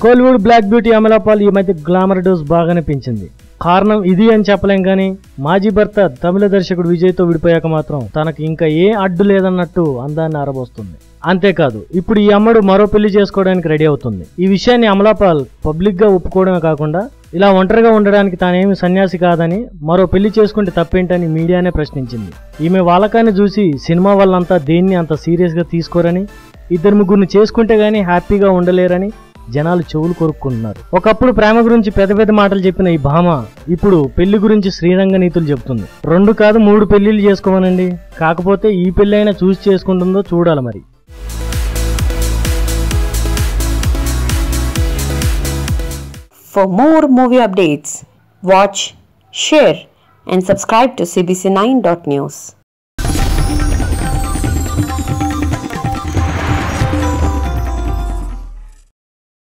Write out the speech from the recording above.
Kollywood black beauty Amala Paul ఈ మధ్య glamour dose బాగానే పెంచింది. కారణం ఇది అని చెప్పలేం కానీ మాజీ భర్త తమిళ దర్శకుడు విజయ్తో విడిపోయాక మాత్రం తనకు ఇంకా ఏ అడ్డు లేదన్నట్టు అందాన్ని ఆరబోస్తుంది. అంతేకాదు ఇప్పుడు ఈ అమ్మడు మరో పెళ్లి చేసుకోవడానికి రెడీ అవుతుంది. ఈ విషయాన్ని అమలాపాల్ పబ్లిక్ గా ఒప్పుకోవడమే కాకుండా ఇలా ఒంటరిగా ఉండడానికి తానేమి సన్యాసి కాదని, మరో పెళ్లి చేసుకుంటే తప్పేంటని మీడియానే ప్రశ్నించింది. ఈమె వాళ్ళకాన్ని చూసి సినిమా వాళ్ళంతా దేన్ని అంత సీరియస్ గా తీసుకోరని, ఇద్దరు ముగ్గురిని చేసుకుంటే గానీ హ్యాపీగా ఉండలేరని జనాలు చెవులు కొరుక్కుంటున్నారు. ఒకప్పుడు ప్రేమ గురించి పెద్ద పెద్ద మాటలు చెప్పిన ఈ భామ ఇప్పుడు పెళ్లి గురించి శ్రీరంగ నీతులు చెబుతుంది. 2 కాదు 3 పెళ్లిళ్ళు చేసుకోమనండి, కాకపోతే ఈ పెళ్లైనా చూసి చేసుకుంటుందో చూడాలి మరి. For more movie updates, watch, share and subscribe to cbc9.news.